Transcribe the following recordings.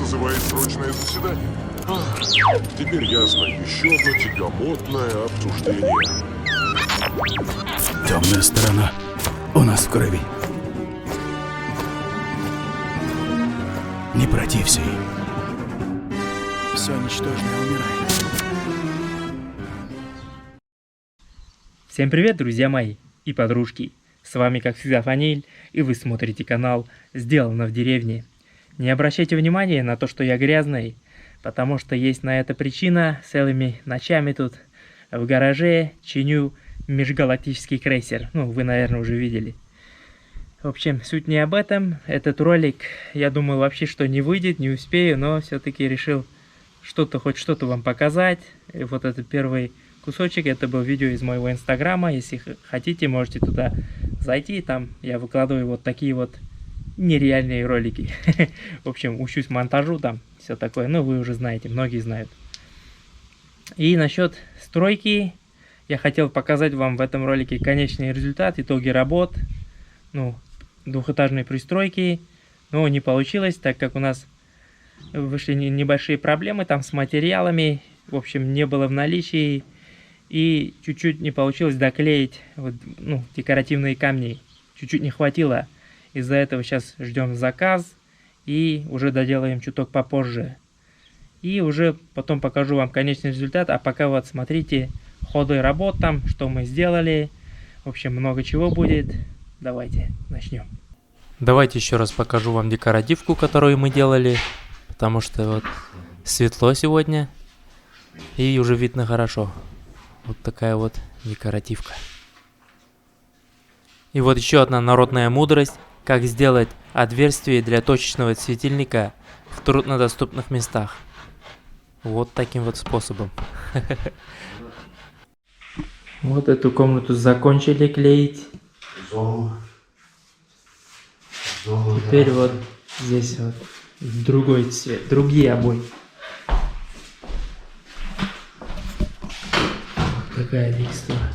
созывает срочное заседание. Теперь ясно, еще одно тягомотное обсуждение. Темная сторона у нас в крови. Не протився ей. Все ничтожное умирает. Всем привет, друзья мои и подружки! С вами, как всегда, Фаниль, и вы смотрите канал «Сделано в деревне». Не обращайте внимания на то, что я грязный, потому что есть на это причина. Целыми ночами тут в гараже чиню межгалактический крейсер. Ну, вы, наверное, уже видели. В общем, суть не об этом. Этот ролик, я думал вообще, что не выйдет, не успею, но все-таки решил хоть что-то вам показать. И вот это первый кусочек, это был видео из моего инстаграма. Если хотите, можете туда зайти. Там я выкладываю вот такие вот нереальные ролики. В общем, учусь монтажу там, все такое. Ну, вы уже знаете, многие знают. И насчет стройки, я хотел показать вам в этом ролике конечный результат, итоги работ. Ну, двухэтажной пристройки. Но не получилось, так как у нас вышли небольшие проблемы там с материалами. В общем, не было в наличии. И чуть-чуть не получилось доклеить вот, ну, декоративные камни. Чуть-чуть не хватило. Из-за этого сейчас ждем заказ. И уже доделаем чуток попозже. И уже потом покажу вам конечный результат. А пока вот смотрите ходы работ там, что мы сделали. В общем, много чего будет. Давайте начнем. Давайте еще раз покажу вам декоративку, которую мы делали. Потому что вот светло сегодня. И уже видно хорошо. Вот такая вот декоративка. И вот еще одна народная мудрость. Как сделать отверстие для точечного светильника в труднодоступных местах. Вот таким вот способом. Вот эту комнату закончили клеить. Теперь вот здесь вот другой цвет, другие обои. Такая текстура.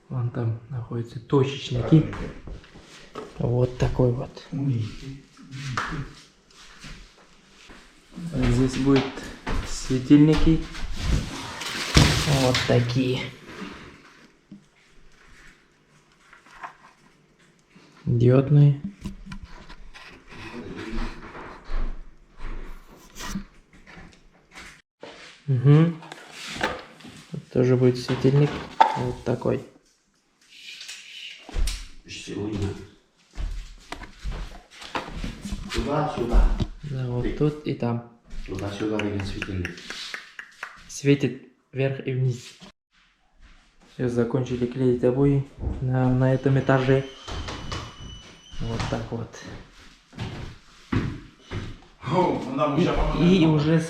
Вон там находятся точечники. Вот такой вот. Здесь будут светильники. Вот такие. Диодные. Угу. Вот тоже будет светильник. Вот такой. Сюда. Да, вот тут и там. Туда-сюда виден светильник. Светит вверх и вниз. Все, закончили клеить обои на этом этаже. Вот так вот. И уже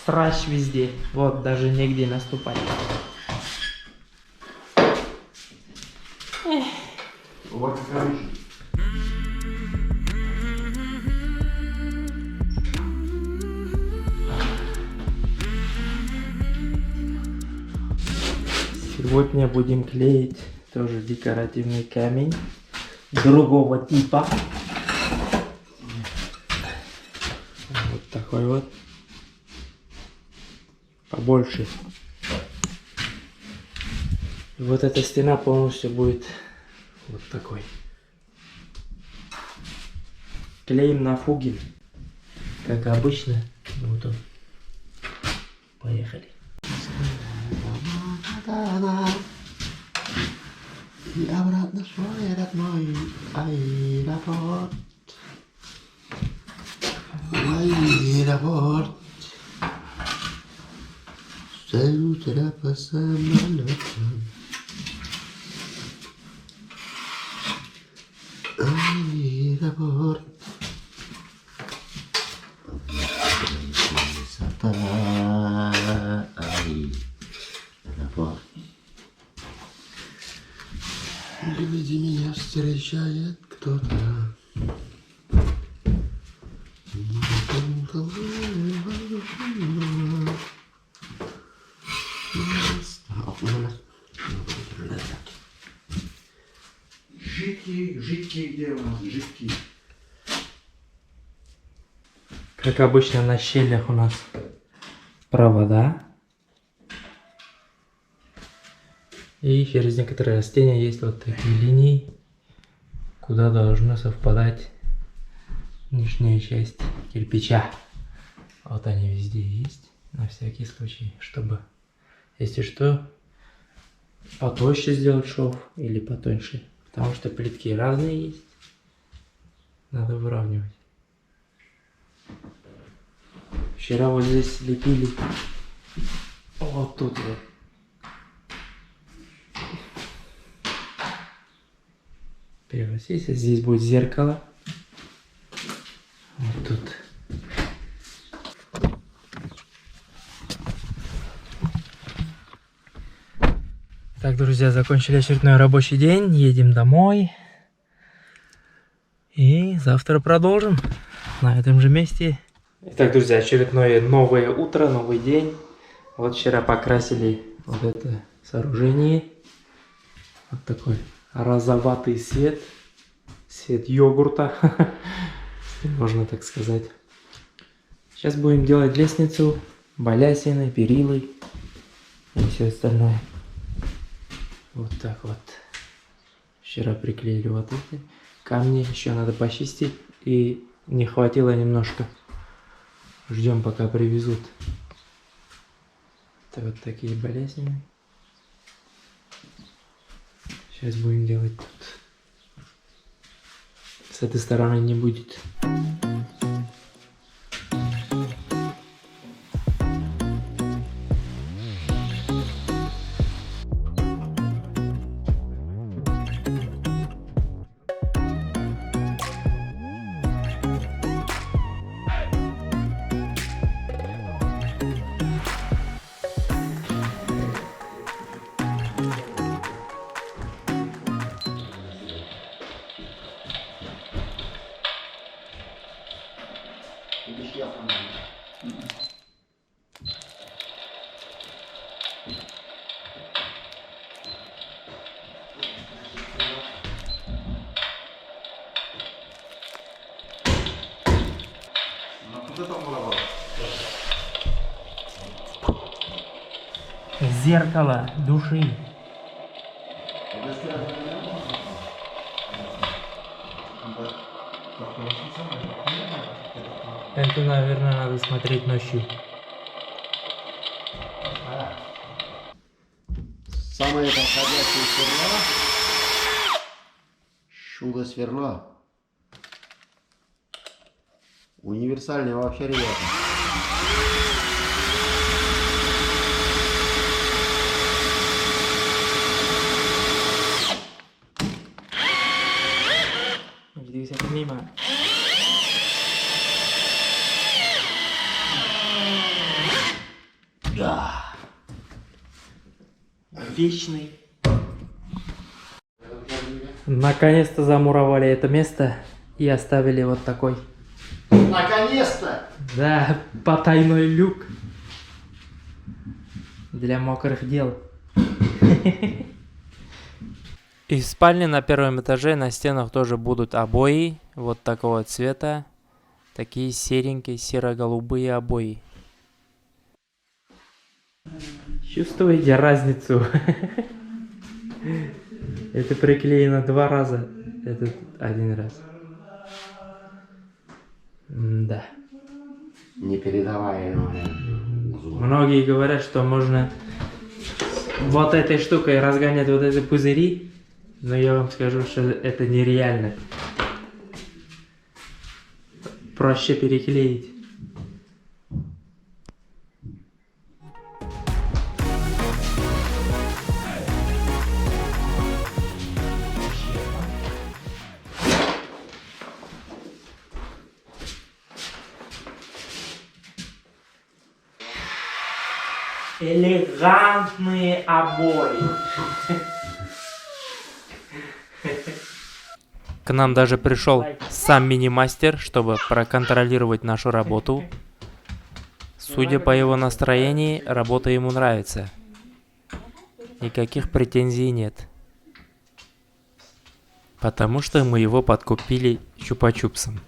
срач везде. Вот, даже негде наступать. Вот хорошо. Сегодня будем клеить тоже декоративный камень другого типа. Вот такой вот. Побольше. И вот эта стена полностью будет вот такой. Клеим на фугель, как обычно. Вот он. Поехали. И обратно свой родной аэропорт. Аэропорт. С утра по самолетам. Аэропорт. Высота. Аэропорт. Впереди меня встречает кто-то. Жить жидкие где у нас? Жидкие. Как обычно на щелях у нас провода. И через некоторые растения есть вот такие линии, куда должна совпадать нижняя часть кирпича. Вот они везде есть, на всякий случай, чтобы, если что, потолще сделать шов или потоньше. Потому что плитки разные есть. Надо выравнивать. Вчера вот здесь лепили. Вот тут вот. Превратись, здесь будет зеркало. Вот тут. Так, друзья, закончили очередной рабочий день. Едем домой. И завтра продолжим на этом же месте. Итак, друзья, очередное новое утро, новый день. Вот вчера покрасили вот это сооружение. Вот такой розоватый свет. Цвет йогурта. Можно так сказать. Сейчас будем делать лестницу, балясины, перилы и все остальное. Вот так вот. Вчера приклеили вот эти камни. Еще надо почистить. И не хватило немножко. Ждем, пока привезут. Это вот такие балясины. Сейчас будем делать тут. С этой стороны не будет. Зеркало души. Это, наверное, надо смотреть ночью. Самые подходящие сверла. Чудо сверла. Универсальные вообще, ребята. Jadi bisa terima. Да. Вечный. Наконец-то замуровали это место и оставили вот такой. Наконец-то! Да, потайной люк для мокрых дел. И в спальне на первом этаже на стенах тоже будут обои вот такого цвета. Такие серенькие, серо-голубые обои. Чувствуете разницу? Это приклеено 2 раза, этот 1 раз. Да. Непередаваемое. Многие говорят, что можно вот этой штукой разгонять вот эти пузыри, но я вам скажу, что это нереально. Проще переклеить. Элегантные обои. К нам даже пришел сам мини-мастер, чтобы проконтролировать нашу работу. Судя по его настроению, работа ему нравится. Никаких претензий нет. потому что мы его подкупили чупа-чупсом.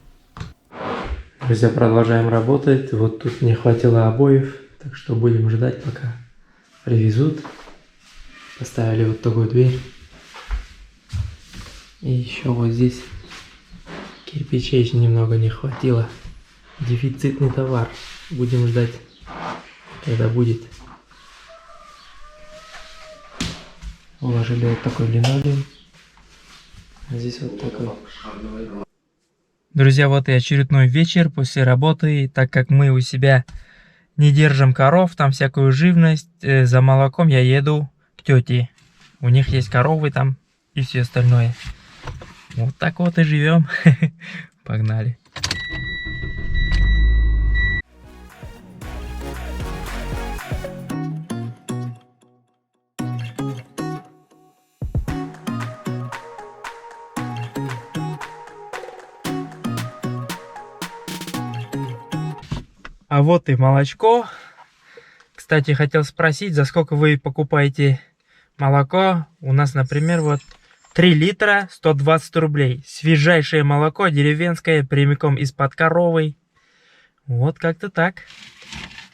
Друзья, продолжаем работать. Вот тут не хватило обоев, так что будем ждать, пока привезут. Поставили вот такую дверь. И еще вот здесь кирпичей немного не хватило. Дефицитный товар. Будем ждать, когда будет. Уложили вот такой линолеум. Здесь вот такой. Друзья, вот и очередной вечер после работы. Так как мы у себя не держим коров, там всякую живность, за молоком я еду к тете. У них есть коровы там и все остальное. Вот так вот и живем. Погнали. А вот и молочко. Кстати, хотел спросить, за сколько вы покупаете молоко? У нас, например, вот 3 литра 120 рублей. Свежайшее молоко, деревенское, прямиком из-под коровы. Вот как-то так.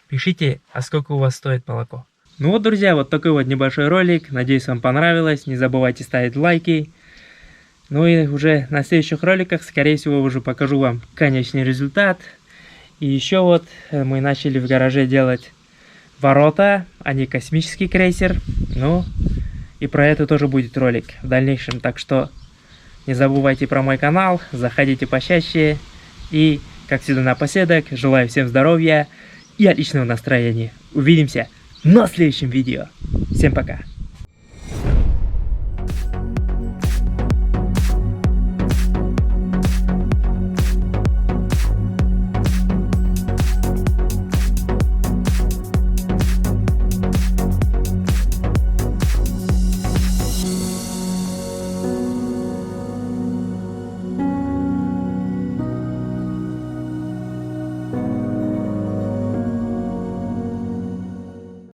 Пишите, а сколько у вас стоит молоко. Ну вот, друзья, вот такой вот небольшой ролик. Надеюсь, вам понравилось. Не забывайте ставить лайки. Ну и уже на следующих роликах, скорее всего, уже покажу вам конечный результат. И еще вот мы начали в гараже делать ворота, а не космический крейсер. Ну, и про это тоже будет ролик в дальнейшем. Так что не забывайте про мой канал, заходите почаще. И, как всегда напоследок, желаю всем здоровья и отличного настроения. Увидимся на следующем видео. Всем пока.